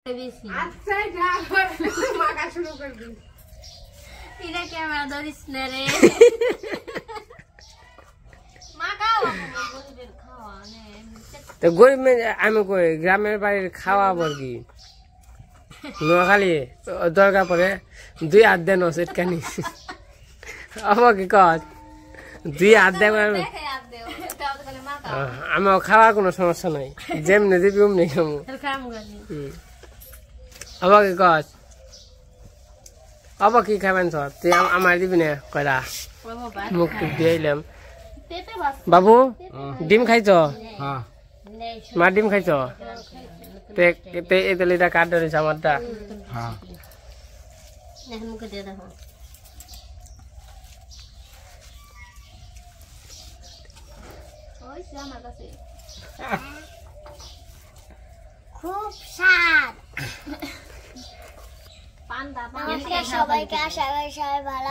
আচ্ছা ড্রাইভার মাকা শুরু করবি এটা ক্যামেরা ধরিস না রে মাকাও গরিবের খাওয়া নে তো গরিব আমি কই গ্রামের বাড়ির খাওয়া বর্গি নোয়াখালী দরকার পড়ে 2 হাত দেন সেটকানি আমাকে কর 2 হাত দেন আমার খাওয়ার কোনো সমস্যা নাই যেমনি দিবি অমনি খামু আমাকে কর আবার কি খাবেন তো তুই আমার দিবি না কয়টা মুখ দিলাম বাবু ডিম খাইছ মা ডিম খাইছ এটা কাট ধরেছে আমারটা মুখে দিয়ে দেখো খুব স্বাদ সবাইকে আশা করি সবাই ভালো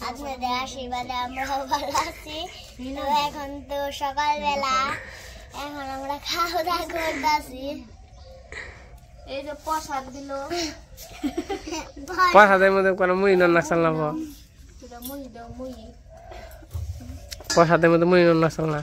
আপনাদের আশীর্বাদে আমরাও ভালো আছি। এখন তো সকালবেলা, এখন আমরা খাওয়া দাওয়া করতেছি। এই যে প্রসাদ দিল, প্রসাদের মধ্যে কোনো মুড়ি না চাল না প্রসাদের মধ্যে মুড়ি না চাল না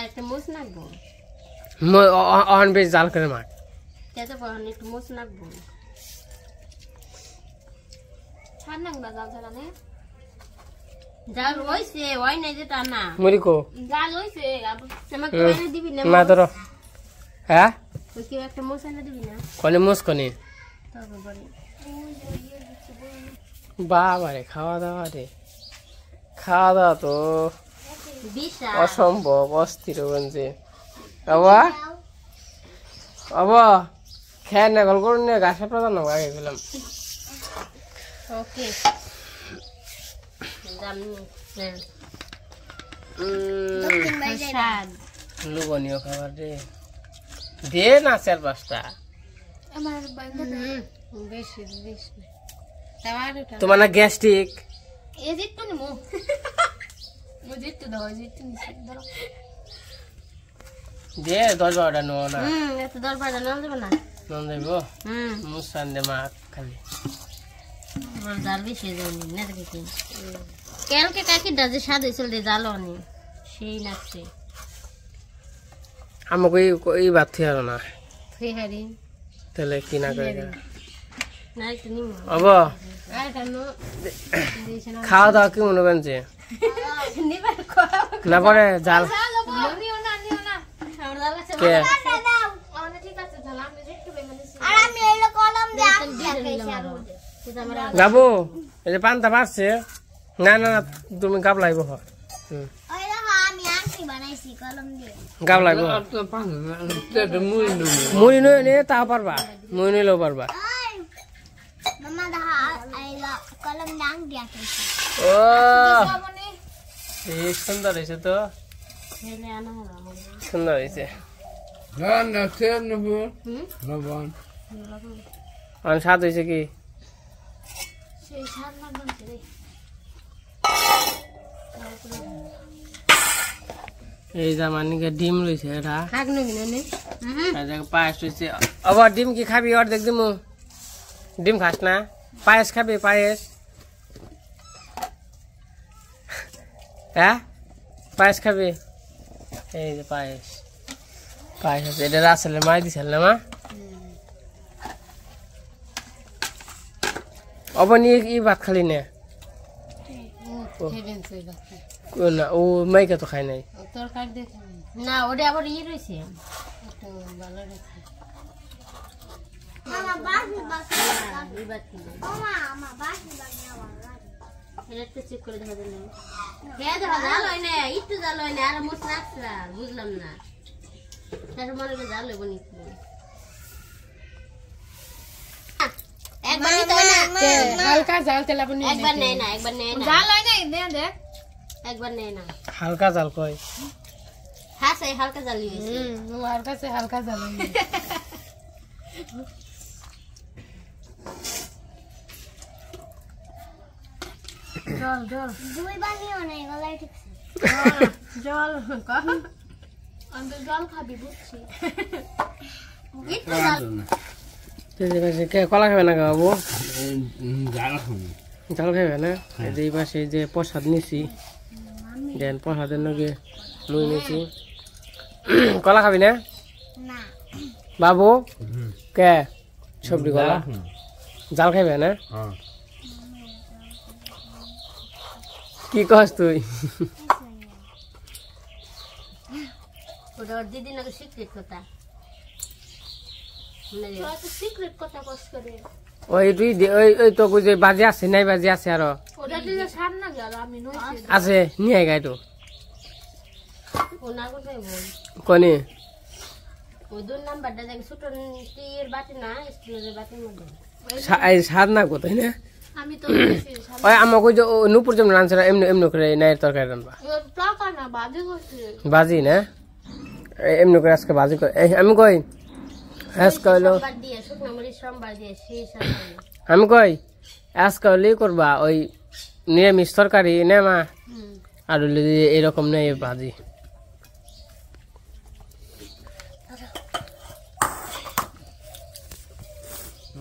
একটা মুছ নাকবো অহন বেশ জাল করে মাঠ যাতে একটু মুছ নাকবো ছাড় নাকবা জাল ছাড়া নে জাল হইছে ওই নাই যেটা না মুড়ি কো জাল হইছে আমাকে এনে দিবি না মা ধরো হ্যাঁ ওই কি একটা মুছ এনে দিবি না কোনে মুছ কোনে তবে বলি বাবা রে খাওয়া দাওয়া তো অসম্ভব অস্থির গঞ্জে বাবা বাবা খেয়ে না গল করুন না গাছের প্রধান আগে গেলাম ওকে লুবনীয় খাবার রে দে না 4-5টা তোমার না গ্যাস্ট্রিক দে 10-12টা নো না 10-12টা নাম দেবো না নন দেব মুসান দে মা খালি জাল বেশি যায়নি না দেখি কালকে কাকিটা যে স্বাদ হয়েছিল যে জাল অনি সেই নাচছে আমাকে এই ভাত থিয়ে না থুই হারি তাহলে কি না করে না একটু নিম অব খাওয়া দাওয়া কি মনে বেঞ্চে না পরে জাল গাবো এই যে পান্তা পারছে না না তুমি গাব লাগবো গাব লাগবো মুড়ি নই নে তা পারবা মুড়ি নইলেও পারবা ও সুন্দর হয়েছে তো সুন্দর হয়েছে স্বাদ হয়েছে কি এই জামানিকে ডিম লইছে এটা পায়েস লইছে আবার ডিম কি খাবি অর্ধেক দিমু ডিম খাস না পায়েস খাবি পায়েস হ্যাঁ পায়েস খাবি এই যে পায়েস আছে এটা রাসেলের মাই দিছিল না মা অবনি ই ভাত খালি না না ও মাইকে তো খাই নাই না ওটা আবার ইয়ে রয়েছে বুঝলাম না জাল হইব হালকা জাল তেল আপনি একবার নেয় না জাল হয় না দেখ একবার নেয় না হালকা জাল কই হ্যাঁ সেই হালকা জাল হয়েছে হালকা জাল জল দুই বানিও না গলায় ঠিক জল জল খাবি বুঝছি কলা খাবে না বাবু? জাল খাবে না? এই পাশে যে প্রসাদ নিছি, দেন প্রসাদের নগে লুই নিছি। কলা খাবি না বাবু? কে সবজি কলা জাল খাবে না? কি কস তুই? ওটা দিদি নাকি সিক্রেট কথা। সিক্রেট কথা কস করে ওই তুই ওই তো যে বাজে আছে নাই বাজে আছে আরো ওটা দিয়ে সার না গেল আমি নইছি আছে নিয়ে গাই তো ও না কোথায় বল কোনি ওই দুই নাম্বারটা দেখি ছোট টির বাটি না স্টিলের বাটির মধ্যে এই স্বাদ না কোথায় না আমি তো নইছি ওই আমাকে যে নুপুর যেমন রাঁধছে এমনি এমনি করে নাইয়ের তরকারি রান্না ওর প্লাকা না বাজে করছে বাজি না এমনি করে আজকে বাজি করে আমি কই আজকে হলো সোমবার দিয়ে শুকনো মরিচ সোমবার দিয়ে সেই সাথে আমি কই আজকে হলেই করবা ওই নিরামিষ তরকারি না মা আর হলে এরকম নেই বাজি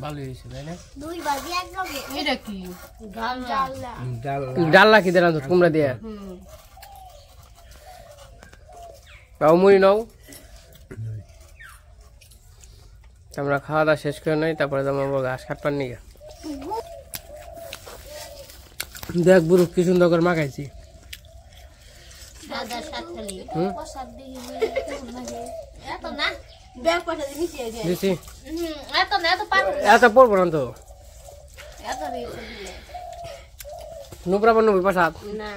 ভালো হয়েছে তাই না দুই বাজি একদমই এটা কি ডাল্লা কি দিলাম কুমড়া দিয়ে বাবু মুড়ি নাও আমরা খাওয়া দাওয়া শেষ করে নাই তারপরে তোমার ঘাস কাটবার নিয়ে দেখ বুড়ো কি সুন্দর করে মাখাইছি দাদা সাতখালি প্রসাদ দিয়ে এত না ব্যাগ পয়সা দিছি দিছি এত না এত পারো এত পড়বো না তো এত রেখে দিলে নুপুরা বান্নবী প্রসাদ না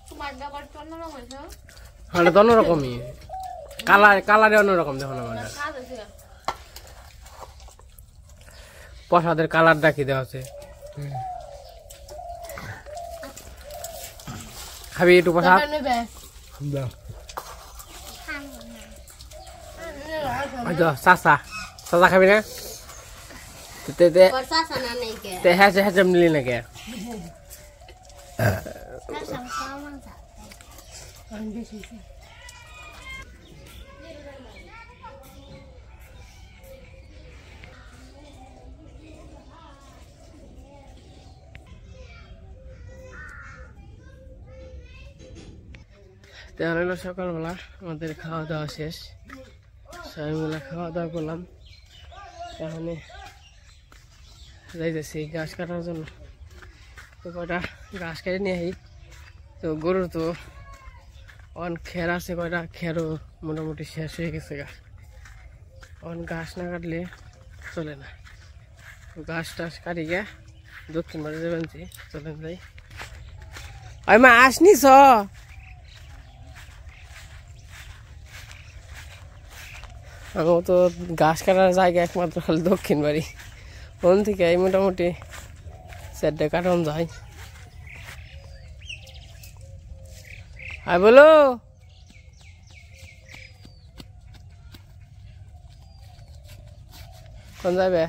তোমার ব্যাপার তো অন্যরকম হয়েছে এটা তো অন্যরকমই কালারে অন্যরকম দেখো না আমাদের স্বাদ আছে প্রসাদের কালারটা কি দেওয়া আছে খাবি একটু প্রসাদ নেবে চাচা চাচা খাবি না বর্ষা সানা নাই কে তে হ্যাঁ হ্যাঁ মিলি না কে তাহলে সকালবেলা আমাদের খাওয়া দাওয়া শেষ সবাই মিলে খাওয়া দাওয়া করলাম এখন যাইতেছি ঘাস কাটার জন্য তো কয়টা ঘাস কেটে নিয়ে আসি তো গরুর তো অনেক খের আছে কয়টা খেরও মোটামুটি শেষ হয়ে গেছে ঘাস অন ঘাস না কাটলে চলে না তো ঘাস টাস কাটি গিয়ে দক্ষিণ বাড়ি যাবেন চলেন যাই আমি মা আসনি স আমি তো ঘাস কাটার জায়গা একমাত্র খালি দক্ষিণ বাড়ি ওখান থেকে এই মোটামুটি চারটে কাটানো যায় আর বলো কোন যাবে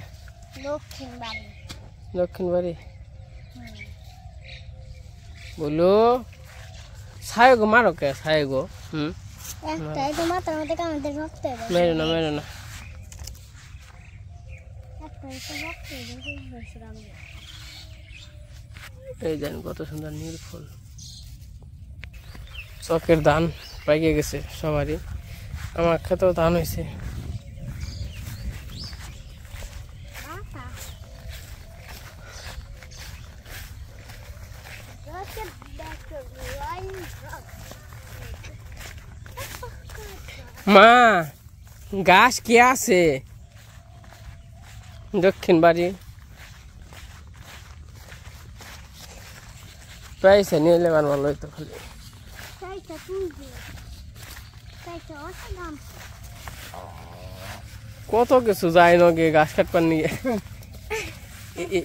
দক্ষিণ বাড়ি বলো ছায় গো মারো কে ছায় গো একটাই তো মাথার মধ্যে কামড়ে রক্ত মেরো না এই দেন কত সুন্দর নীল ফুল চকের ধান পাইকে গেছে সবারই আমার ক্ষেতেও ধান হয়েছে মা ঘাস কি আছে দক্ষিণ বাড়ি প্রাইসে নিয়ে এলে ভালো হইতো খালি কত কিছু যায় নগে ঘাস কাটবার নিয়ে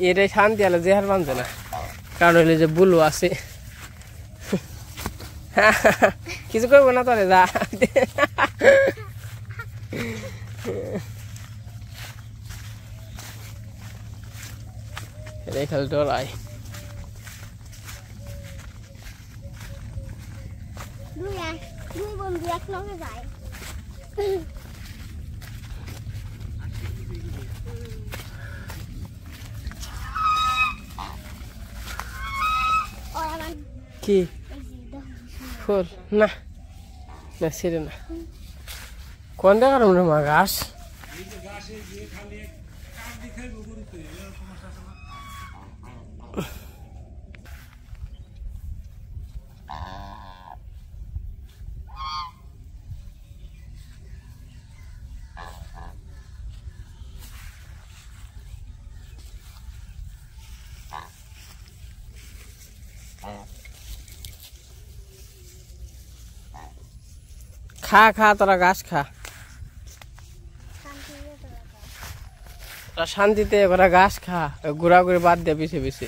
এটাই শান্তি আলে যে হার বানছে না কারণ হইলে যে বুলু আছে কিছু করবো না তোরে যা এটাই খালি ডরাই দুই বন্ধু এক লগে যায় কি ফুল না না ছিঁড়ে না কোন দেখার মা ঘাস খা খা তোরা ঘাস খা তোরা শান্তিতে ওরা ঘাস খা ঘোরাঘুরি বাদ দে পিছে পিছে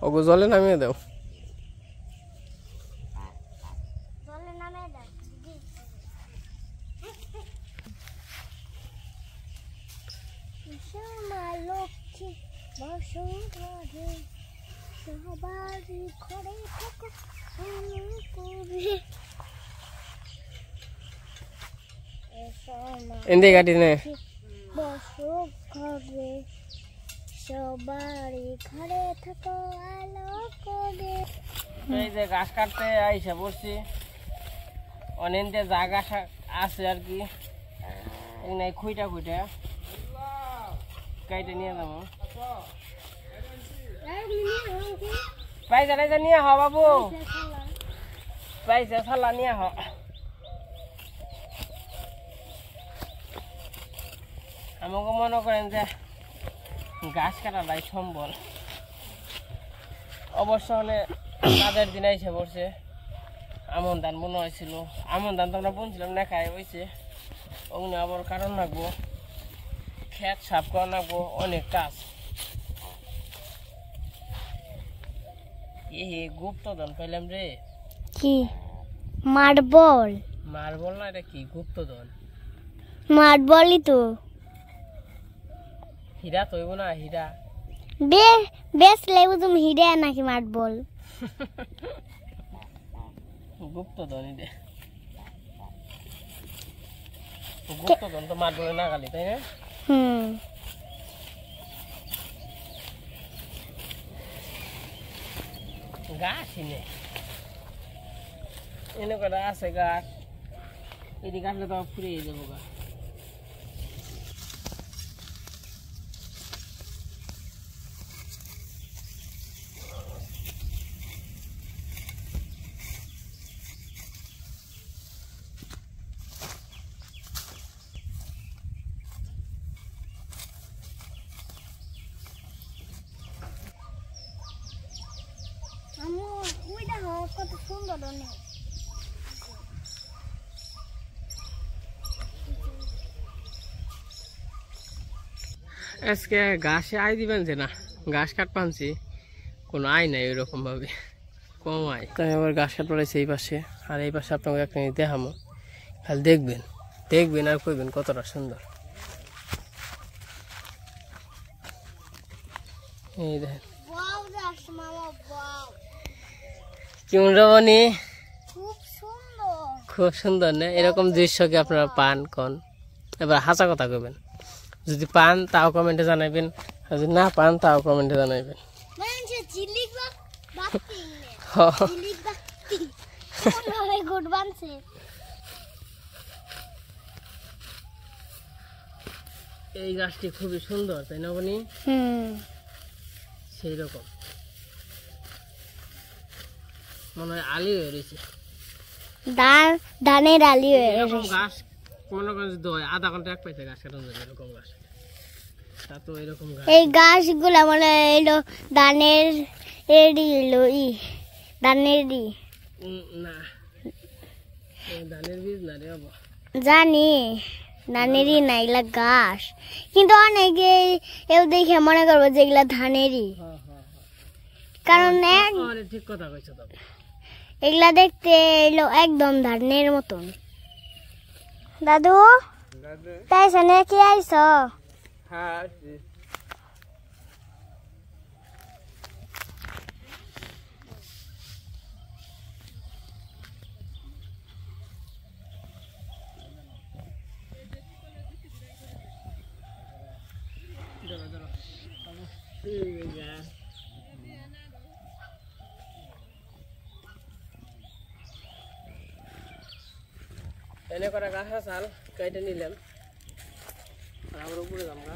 ওগো জলে নামিয়ে দাও এন্দে গাড়ি নে এই যে ঘাস কাটতে আইসা পড়ছি অনেক জায়গা আছে আর কি খুঁইটা খুঁইটা কাইটে নিয়ে যাবো পয়সা টাইসা নিয়ে হ বাবু পয়সা ছালা নিয়ে হ আমাকে মনে করেন যে গাছ কাটাটাই সম্বল অবশ্য হলে তাদের দিন এসে পড়ছে আমন ধান মনে হয়েছিল আমন ধান তো আমরা বুনছিলাম না খাই হয়েছে ওগুলো আবার কারণ রাখবো খেত সাফ করা রাখবো অনেক কাজ গুপ্তধন পাইলাম রে কি মার্বল মার্বল না এটা কি গুপ্তধন মার্বলই তো হীরা তৈব না হীরা বেশ লেবু তুমি হিরে নাকি মার্বল গুপ্তধন রে গুপ্তধন তো মার্বলে না খালি তাই না গাছ এনে কটা আছে গাছ এটি কাটলে তো ফুরিয়ে যাবো গা কত সুন্দর অনেক আজকে ঘাসে আয় দিবেন যে না ঘাস কাট পানছি কোনো আয় নাই ওইরকম ভাবে কম আয় তাই আবার ঘাস কাট পড়েছে এই পাশে আর এই পাশে আপনাকে একটা দেখামো খালি দেখবেন দেখবেন আর কইবেন কতটা সুন্দর এই দেখেন কেমন রবনি খুব সুন্দর না এরকম দৃশ্য কি আপনারা পান কোন এবার হাসা কথা কইবেন যদি পান তাও কমেন্টে জানাবেন যদি না পান তাও কমেন্টে জানাবেন এই গাছটি খুবই সুন্দর তাই না বনি সেই রকম মনে হয় আলি হয়ে রয়েছে ধানের আলি হয়ে গাছ কোনো গাছ দয় আধা ঘন্টা এক পাইছে গাছ কাটানো যাবে এরকম গাছ তা তো এরকম গাছ এই গাছগুলা মানে এলো ধানের এডি এলো ধানেরই না ধানের বীজ না রে বাবা জানি ধানেরই না এগুলা গাছ কিন্তু অনেকে এও দেখে মনে করবো যে এগুলা ধানেরই কারণ ঠিক কথা কইছো তো এগুলা দেখতে এলো একদম ধানের মতন দাদু তাই শোনে কি আইস হ্যাঁ এনে করা গাছ চাল কেটে নিলাম আবার উপরে যাম গা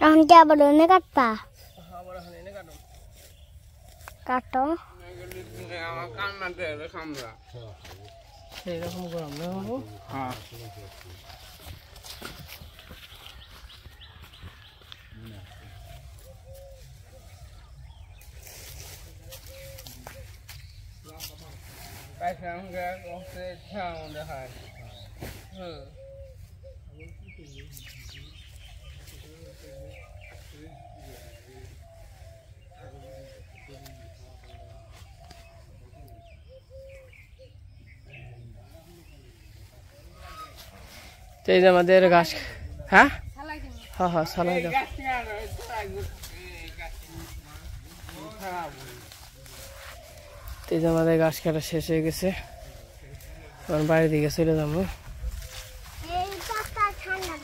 এখন কি আবার অন্য কাটবা আবার এখন এনে কাটো কাটো আমার কান্নাতে খামরা এইরকম গরম না বাবু হ্যাঁ এই যে আমাদের গাছ হ্যাঁ হ্যাঁ হ্যাঁ সালাই দাও এই যে আমাদের গাছ কাটা শেষ হয়ে গেছে বাড়ির দিকে চলে যাবো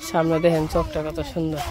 সামনে দেখেন চোখটা কত সুন্দর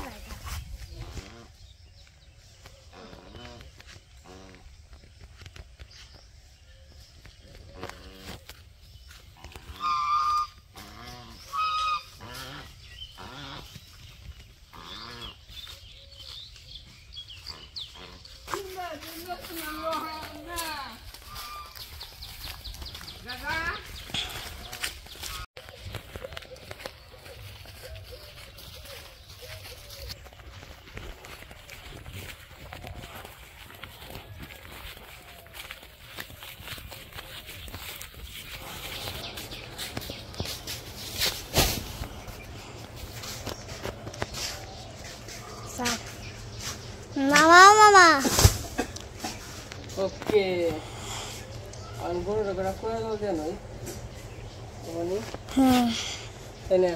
মামা মামা ওকে আর গরুটা করা করে দাও দেন ওই মানে এনে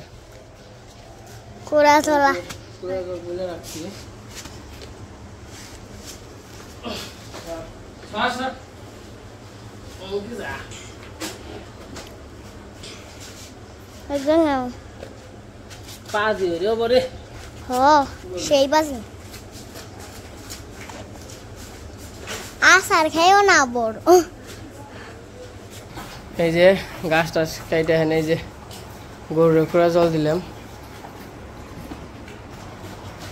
কুড়া তোলা করে দাও বলে রাখছি সাসা ওকে যা একদম পা দিও রে বরে হ সেই বাজে আসার খাইও না বড় এই যে গাছ টাছ কেটে এখানে এই যে গরুর খোড়া জল দিলাম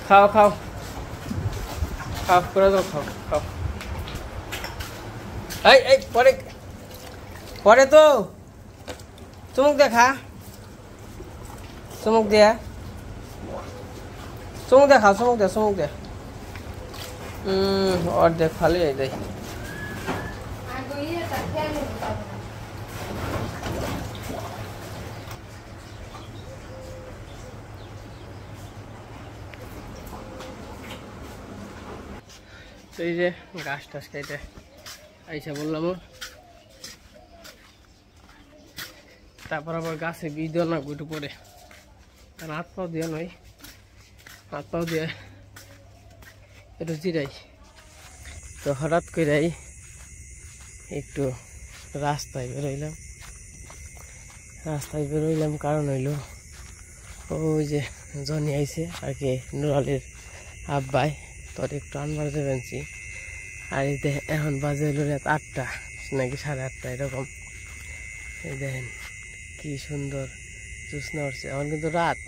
খাও খাও খাও খোড়া জল খাও খাও এই এই পরে পরে তো চুমুক দেখা চুমুক দিয়া চুমুক দেখা চুমুক দে চুমুক দে অর্ধেক ফালে দেয় তো এই যে গাছ টাছ কেটে আইসা বললাম তারপর আবার গাছে বীজ দেওয়া না একটু পরে কারণ হাত পাও দিয়ে নয় হাত পাও দিয়ে একটু জিরাই তো হঠাৎ করেই একটু রাস্তায় বেরোইলাম কারণ হইল ওই যে জনি আইছে আর কি নুরালের আব্বাই তোর একটু আনবার দেবেনছি আর এই এখন বাজে হইল রাত 8টা নাকি 8:30 এরকম এই দেখেন কি সুন্দর জ্যোৎস্না উঠছে এখন কিন্তু রাত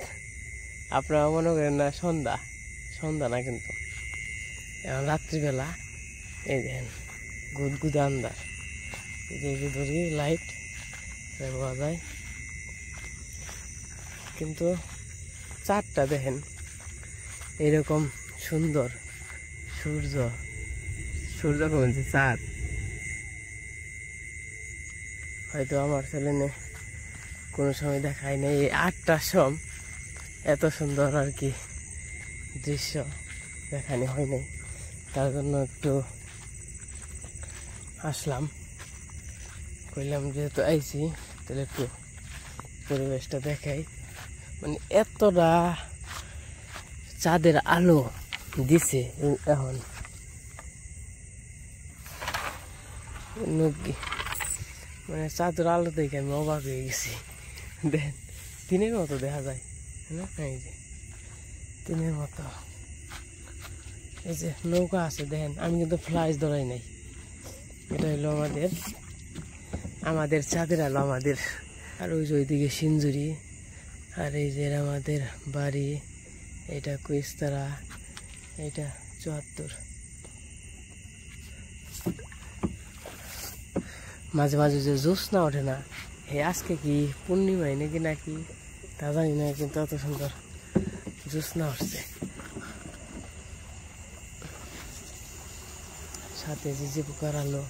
আপনারা মনে করেন না সন্ধ্যা না কিন্তু এখন রাত্রিবেলা এই দেখেন গুদগুদা আন্দার এই যে ধরি লাইট পাওয়া যায় কিন্তু চাঁদটা দেখেন এরকম সুন্দর সূর্য বলছে চাঁদ হয়তো আমার ছেলে কোনো সময় দেখায় নাই এই 8টার সময় এত সুন্দর আর কি দৃশ্য দেখানো হয় নাই তার জন্য একটু আসলাম কইলাম যেহেতু আইছি তাহলে একটু পরিবেশটা দেখাই মানে এতটা চাঁদের আলো দিছে এখন নগ্গি মানে চাঁদের আলো দেখে আমি অবাক হয়ে গেছি দেখেন তিনের মতো দেখা যায় না এই যে তিনের মতো এই যে নৌকা আছে দেখেন আমি কিন্তু ফ্লাইস ধরাই নাই এটা হলো আমাদের চাঁদের আলো আমাদের আর ওই যে ওইদিকে সিঞ্জুরি আর এই যে আমাদের বাড়ি এটা কুইস্তারা এটা ৭৪ মাঝে মাঝে যে জ্যোৎস্না ওঠে না হে আজকে কি পূর্ণিমাই নাকি তা জানি না কিন্তু অত সুন্দর জ্যোৎস্না উঠছে সাথে যে পোকার আলো